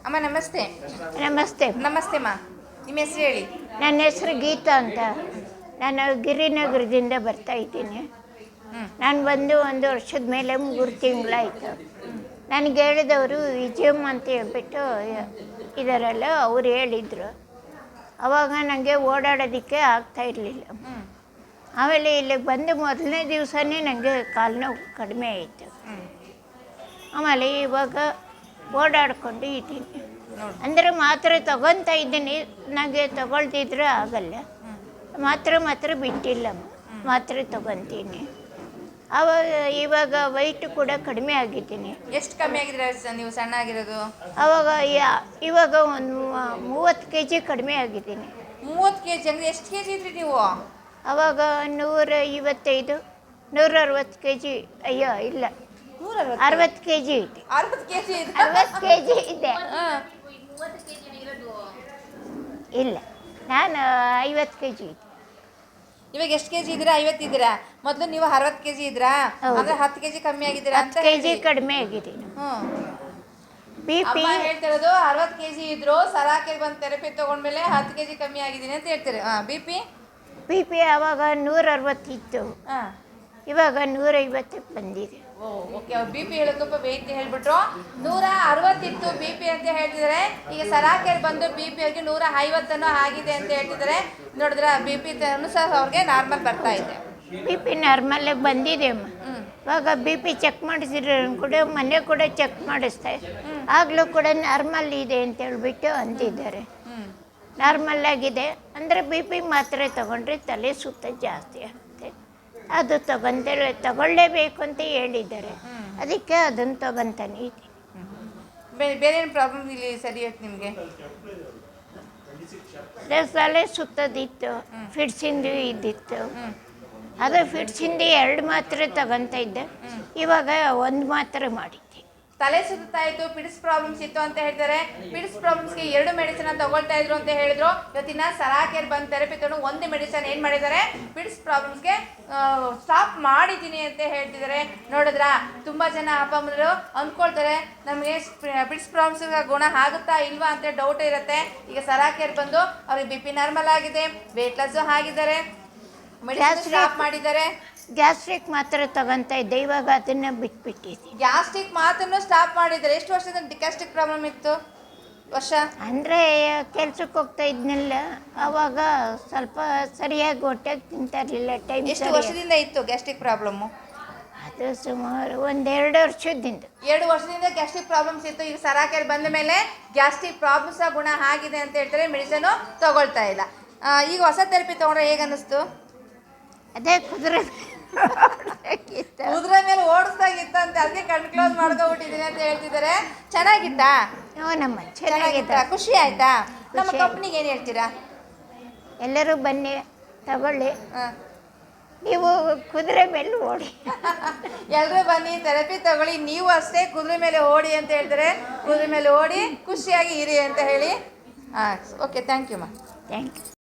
ಅಮ್ಮ ನಮಸ್ತೆ. ನಮಸ್ತೆ. ನಮಸ್ತೆ ಅಮ್ಮ, ನಿಮ್ಮ ಹೆಸರು ಹೇಳಿ. ನನ್ನ ಹೆಸರು ಗೀತಾ ಅಂತ. ನಾನು ಗಿರಿನಗರದಿಂದ ಬರ್ತಾ ಇದ್ದೀನಿ. ನಾನು ಬಂದು 1 ವರ್ಷದ ಮೇಲೆ 3 ತಿಂಗಳಾಯಿತು. ನನಗೆ ಹೇಳಿದವರು ವಿಜಯಮ್ಮ ಅಂತ ಹೇಳ್ಬಿಟ್ಟು ಇದರಲ್ಲ, ಅವ್ರು ಹೇಳಿದರು. ಆವಾಗ ನನಗೆ ಓಡಾಡೋದಕ್ಕೆ ಆಗ್ತಾಯಿರಲಿಲ್ಲ. ಆಮೇಲೆ ಇಲ್ಲಿಗೆ ಬಂದು ಮೊದಲನೇ ದಿವಸನೇ ನನಗೆ ಕಾಲು ನೋವು ಕಡಿಮೆ ಆಯಿತು. ಆಮೇಲೆ ಇವಾಗ ಓಡಾಡಿಕೊಂಡು ಇದ್ದೀನಿ. ಅಂದರೆ ಮಾತ್ರೆ ತಗೊತಾ ಇದ್ದೀನಿ. ನನಗೆ ತಗೊಳ್ತಿದ್ರೆ ಆಗಲ್ಲ. ಮಾತ್ರೆ ಬಿಟ್ಟಿಲ್ಲ, ಮಾತ್ರೆ ತಗೊತೀನಿ. ಇವಾಗ ವೆಯ್ಟ್ ಕೂಡ ಕಡಿಮೆ ಆಗಿದ್ದೀನಿ. ಎಷ್ಟು ಕಮ್ಮಿ ಆಗಿದ್ರೆ ನೀವು ಸಣ್ಣ ಆಗಿರೋದು? ಇವಾಗ ಒಂದು 30 kg ಕಡಿಮೆ ಆಗಿದ್ದೀನಿ. 30 kg ಅಂದರೆ ಎಷ್ಟು kg ಇದ್ರಿ ನೀವು? ಆವಾಗ 155, 160 kg. ಅಯ್ಯೋ ಇಲ್ಲ, 60 kg ಇದೆ. 60 kg ಇದೆ. 60 kg ಇದೆ. ಇಲ್ಲ, ನಾನು 50 kg ಇದೆ. ಇವಾಗ ಎಷ್ಟು kg ಇದ್ದೀರಾ? 50 ಇದ್ದೀರಾ? ಮೊದಲು ನೀವು 60 kg ಇದ್ರಾ? ಅಂದ್ರೆ 10 kg ಕಮ್ಮಿ ಆಗಿದ್ದೀರಾ ಅಂತ? 10 kg ಕಡಿಮೆ ಆಗಿದ್ದೀನಿ. BP ಹೇಳ್ತಿರೋದು 60 kg ಇದ್ರು, ಸರಾಕೆಗೆ ಬಂದು ಥೆರಪಿ ತಗೊಂಡ್ಮೇಲೆ 10 kg ಕಮ್ಮಿ ಆಗಿದ್ದೀನಿ ಅಂತ ಹೇಳ್ತಾರೆ. BP ಆವಾಗ 160 ಇತ್ತು, ಇವಾಗ 150 ಬಂದಿದೆ. ಓಕೆ, ಅವ್ರು BP ಹೇಳೋದಪ್ಪ ವೆಯ್ಟ್ ಹೇಳ್ಬಿಟ್ರು. 160 ಇತ್ತು BP ಅಂತ ಹೇಳ್ತಿದ್ದಾರೆ. ಈಗ ಸರಾಕೆಯಲ್ಲಿ ಬಂದು BP ಅವ್ರಿಗೆ 150 ಆಗಿದೆ ಅಂತ ಹೇಳ್ತಿದ್ದಾರೆ. ನೋಡಿದ್ರೆ BP ಸಹ ಅವ್ರಿಗೆ ನಾರ್ಮಲ್ ಬರ್ತಾ ಇದೆ. BP ನಾರ್ಮಲ್ಲೇ ಬಂದಿದೆ ಅಮ್ಮ. ಇವಾಗ BP ಚೆಕ್ ಮಾಡಿಸಿದ್ರೆ ಕೂಡ ಮೊನ್ನೆ ಕೂಡ ಚೆಕ್ ಮಾಡಿಸ್ತಾ, ಆಗಲೂ ಕೂಡ ನಾರ್ಮಲ್ ಇದೆ ಅಂತ ಹೇಳ್ಬಿಟ್ಟು ಅಂತಿದ್ದಾರೆ. ನಾರ್ಮಲ್ ಆಗಿದೆ ಅಂದರೆ BP ಮಾತ್ರೆ ತಗೊಂಡ್ರೆ ತಲೆ ಸುತ್ತ ಜಾಸ್ತಿ ಆಗುತ್ತೆ. ಅದು ತಗೊಳ್ಳೇಬೇಕು ಅಂತ ಹೇಳಿದ್ದಾರೆ. ಅದಕ್ಕೆ ಅದನ್ನು ತಗೊತಾನೆ ಇದ್ದೀನಿ. ಬೇರೆ ಏನು ಪ್ರಾಬ್ಲಮ್ ಇಲ್ಲಿ ಸರಿ ಆಯ್ತು ನಿಮಗೆ? ತಲೆ ಸುತ್ತದಿತ್ತು, ಫಿಟ್ಸಿಂದು ಇದ್ದಿತ್ತು. ಅದು ಫಿಟ್ಸಿಂದು 2 ಮಾತ್ರೆ ತಗೊತಾ ಇದ್ದೆ, ಇವಾಗ 1 ಮಾತ್ರೆ ಮಾಡಿದ್ದೆ. ತಲೆ ಸುತ್ತಾ ಇತ್ತು, ಪಿಡ್ಸ್ ಪ್ರಾಬ್ಲಮ್ಸ್ ಇತ್ತು ಅಂತ ಹೇಳ್ತಾರೆ. ಪಿಡ್ಸ್ ಪ್ರಾಬ್ಲಮ್ಸ್ಗೆ 2 ಮೆಡಿಸಿನ್ ತಗೊಳ್ತಾ ಇದ್ರು ಅಂತ ಹೇಳಿದ್ರು. ಇವತ್ತಿನ ಸರಾಕೆಯಲ್ಲಿ ಬಂದು ಥೆರಪಿ ತಗೊಂಡು 1 ಮೆಡಿಸಿನ್ ಏನು ಮಾಡಿದ್ದಾರೆ, ಪಿಡ್ಸ್ ಪ್ರಾಬ್ಲಮ್ಸ್ಗೆ ಸ್ಟಾಪ್ ಮಾಡಿದ್ದೀನಿ ಅಂತ ಹೇಳ್ತಿದ್ದಾರೆ. ನೋಡಿದ್ರ, ತುಂಬ ಜನ ಅಪ್ಪಮ್ಮರು ಅಂದ್ಕೊಳ್ತಾರೆ ನಮಗೆ ಪಿಡ್ಸ್ ಪ್ರಾಬ್ಲಮ್ಸ್ ಗುಣ ಆಗುತ್ತಾ ಇಲ್ವಾ ಅಂತ ಡೌಟ್ ಇರುತ್ತೆ. ಈಗ ಸರಾಕೆಯಲ್ಲಿ ಬಂದು ಅವ್ರಿಗೆ BP ನಾರ್ಮಲ್ ಆಗಿದೆ, ವೇಟ್ ಲಾಸು ಆಗಿದ್ದಾರೆ, ಮೆಡಿಸಿನ್ ಸ್ಟಾಪ್ ಮಾಡಿದ್ದಾರೆ. ಗ್ಯಾಸ್ಟ್ರಿಕ್ ಮಾತ್ರ ತಗೊತಾ ಇದ್ದೆ, ಇವಾಗ ಅದನ್ನು ಬಿಟ್ಬಿಟ್ಟಿದ್ದೀನಿ. ಗ್ಯಾಸ್ಟ್ರಿಕ್ ಮಾತ್ರನೂ ಸ್ಟಾಪ್ ಮಾಡಿದ್ದಾರೆ. ಎಷ್ಟು ವರ್ಷದಿಂದ ಗ್ಯಾಸ್ಟ್ರಿಕ್ ಪ್ರಾಬ್ಲಮ್ ಇತ್ತು? ವರ್ಷ ಅಂದರೆ ಕೆಲ್ಸಕ್ಕೆ ಹೋಗ್ತಾ ಇದ್ನಿಲ್ಲ, ಆವಾಗ ಸ್ವಲ್ಪ ಸರಿಯಾಗಿ ಹೊಟ್ಟೆಗೆ ತಿಂತಾ ಇರಲಿಲ್ಲ. ಟೈಮ್ ಎಷ್ಟು ವರ್ಷದಿಂದ ಇತ್ತು ಗ್ಯಾಸ್ಟ್ರಿಕ್ ಪ್ರಾಬ್ಲಮ್ಮು? ಅದು ಸುಮಾರು 1-2 ವರ್ಷದಿಂದ. 2 ವರ್ಷದಿಂದ ಗ್ಯಾಸ್ಟ್ರಿಕ್ ಪ್ರಾಬ್ಲಮ್ಸ್ ಇತ್ತು. ಈಗ ಸರಾಕೆಯಲ್ಲಿ ಬಂದ ಮೇಲೆ ಗ್ಯಾಸ್ಟ್ರಿಕ್ ಪ್ರಾಬ್ಲಮ್ಸ್ ಗುಣ ಆಗಿದೆ ಅಂತ ಹೇಳ್ತಾರೆ. ಮೆಡಿಸನು ತಗೊಳ್ತಾ ಇಲ್ಲ. ಈಗ ಹೊಸ ಥೆರಪಿ ತೊಗೊಂಡ್ರೆ ಹೇಗೆ ಅನ್ನಿಸ್ತು? ಅದೇ ಕುದುರೆ ಮೇಲೆ ಓಡಿಸ್ದಾಗಿತ್ತು ಅಂತ, ಅದಕ್ಕೆ ಕಣ್ಣು ಕ್ಲೋಸ್ ಮಾಡ್ಕೊಬಿಟ್ಟಿದ್ದೀನಿ ಅಂತ ಹೇಳ್ತಿದ್ದಾರೆ. ಚೆನ್ನಾಗಿತ್ತಾ? ನಮ್ಮ ಚೆನ್ನಾಗಿತ್ತ. ಖುಷಿ ಆಯ್ತಾ? ನಮ್ಮ ಕಂಪ್ನಿಗೆ ಏನು ಹೇಳ್ತೀರಾ? ಎಲ್ಲರೂ ಬನ್ನಿ, ತಗೊಳ್ಳಿ. ನೀವು ಕುದುರೆ ಮೇಲೆ ಓಡಿ. ಎಲ್ಲರೂ ಬನ್ನಿ, ಥೆರಪಿ ತಗೊಳ್ಳಿ. ನೀವು ಅಷ್ಟೇ ಕುದುರೆ ಮೇಲೆ ಓಡಿ ಅಂತ ಹೇಳ್ತಾರೆ. ಕುದುರೆ ಮೇಲೆ ಓಡಿ ಖುಷಿಯಾಗಿ ಇರಿ ಅಂತ ಹೇಳಿ. ಓಕೆ, ಥ್ಯಾಂಕ್ ಯು ಮಾ. Thank you.